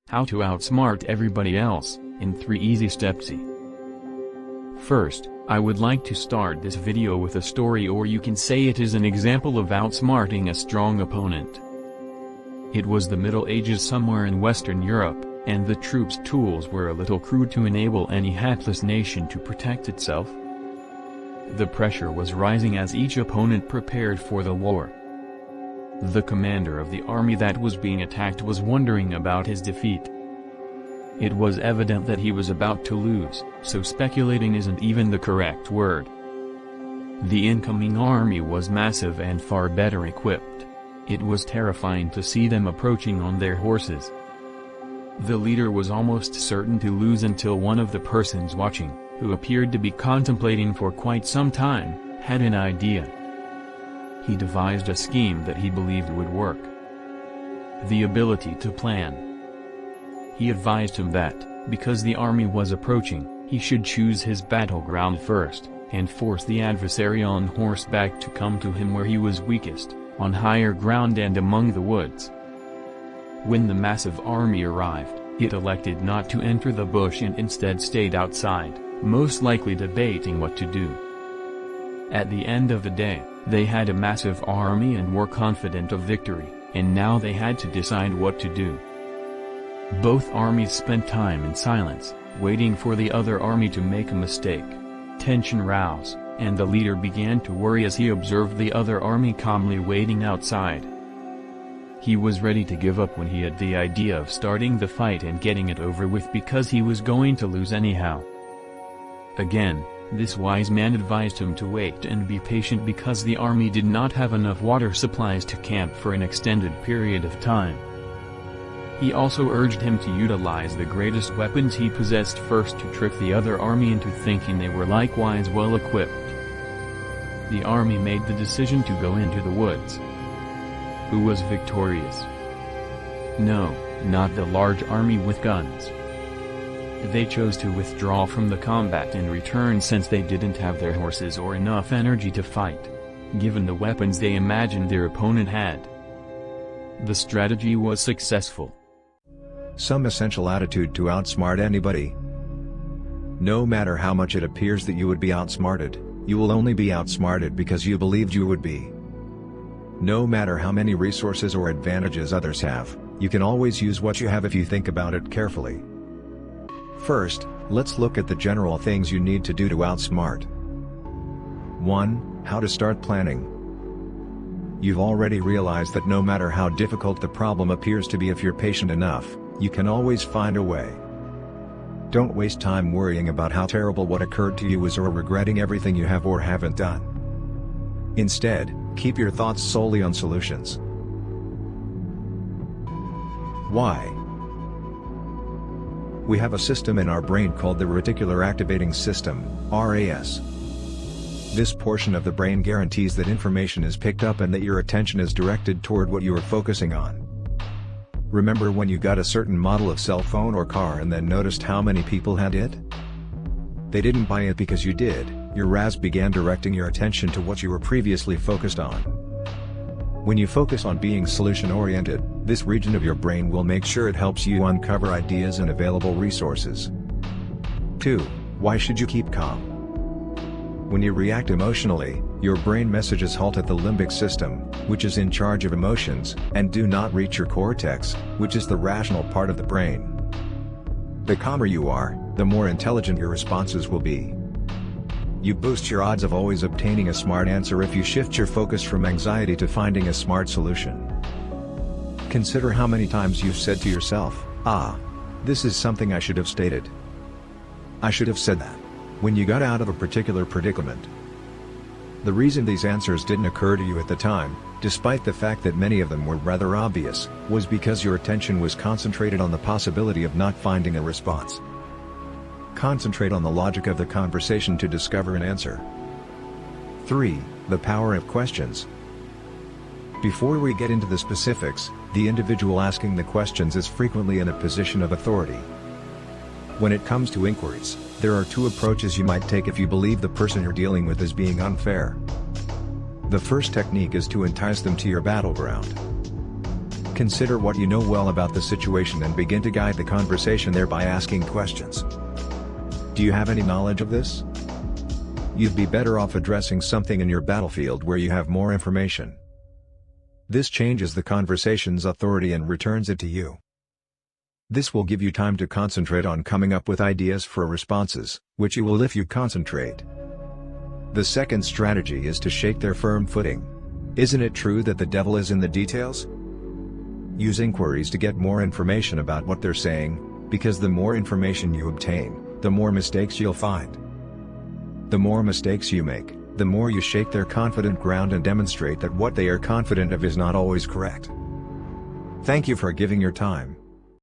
How to outsmart everybody else, in 3 easy steps. First, I would like to start this video with a story, or you can say it is an example of outsmarting a strong opponent. It was the Middle Ages somewhere in Western Europe, and the troops' tools were a little crude to enable any hapless nation to protect itself. The pressure was rising as each opponent prepared for the war. The commander of the army that was being attacked was wondering about his defeat. It was evident that he was about to lose, so speculating isn't even the correct word. The incoming army was massive and far better equipped. It was terrifying to see them approaching on their horses. The leader was almost certain to lose until one of the persons watching, who appeared to be contemplating for quite some time, had an idea. He devised a scheme that he believed would work. The ability to plan. He advised him that, because the army was approaching, he should choose his battleground first, and force the adversary on horseback to come to him where he was weakest, on higher ground and among the woods. When the massive army arrived, it elected not to enter the bush and instead stayed outside, most likely debating what to do. At the end of the day, they had a massive army and were confident of victory, and now they had to decide what to do. Both armies spent time in silence, waiting for the other army to make a mistake. Tension rose, and the leader began to worry as he observed the other army calmly waiting outside. He was ready to give up when he had the idea of starting the fight and getting it over with, because he was going to lose anyhow. Again, this wise man advised him to wait and be patient because the army did not have enough water supplies to camp for an extended period of time. He also urged him to utilize the greatest weapons he possessed first to trick the other army into thinking they were likewise well equipped. The army made the decision to go into the woods. Who was victorious? No, not the large army with guns. They chose to withdraw from the combat and return since they didn't have their horses or enough energy to fight, given the weapons they imagined their opponent had. The strategy was successful. Some essential attitude to outsmart anybody. No matter how much it appears that you would be outsmarted, you will only be outsmarted because you believed you would be. No matter how many resources or advantages others have, you can always use what you have if you think about it carefully. First, let's look at the general things you need to do to outsmart. 1. How to start planning. You've already realized that no matter how difficult the problem appears to be, if you're patient enough, you can always find a way. Don't waste time worrying about how terrible what occurred to you was, or regretting everything you have or haven't done. Instead, keep your thoughts solely on solutions. Why? We have a system in our brain called the reticular activating system, RAS. This portion of the brain guarantees that information is picked up and that your attention is directed toward what you are focusing on. Remember when you got a certain model of cell phone or car and then noticed how many people had it? They didn't buy it because you did. Your RAS began directing your attention to what you were previously focused on. When you focus on being solution-oriented, this region of your brain will make sure it helps you uncover ideas and available resources. 2. Why should you keep calm? When you react emotionally, your brain messages halt at the limbic system, which is in charge of emotions, and do not reach your cortex, which is the rational part of the brain. The calmer you are, the more intelligent your responses will be. You boost your odds of always obtaining a smart answer if you shift your focus from anxiety to finding a smart solution. Consider how many times you've said to yourself, this is something I should have stated. I should have said that, when you got out of a particular predicament. The reason these answers didn't occur to you at the time, despite the fact that many of them were rather obvious, was because your attention was concentrated on the possibility of not finding a response. Concentrate on the logic of the conversation to discover an answer. 3. The power of questions. Before we get into the specifics, the individual asking the questions is frequently in a position of authority. When it comes to inquiries, there are 2 approaches you might take if you believe the person you're dealing with is being unfair. The first technique is to entice them to your battleground. Consider what you know well about the situation and begin to guide the conversation there by asking questions. Do you have any knowledge of this? You'd be better off addressing something in your battlefield where you have more information. This changes the conversation's authority and returns it to you. This will give you time to concentrate on coming up with ideas for responses, which you will if you concentrate. The second strategy is to shake their firm footing. Isn't it true that the devil is in the details? Use inquiries to get more information about what they're saying, because the more information you obtain, the more mistakes you'll find. The more mistakes you make, the more you shake their confident ground and demonstrate that what they are confident of is not always correct. Thank you for giving your time.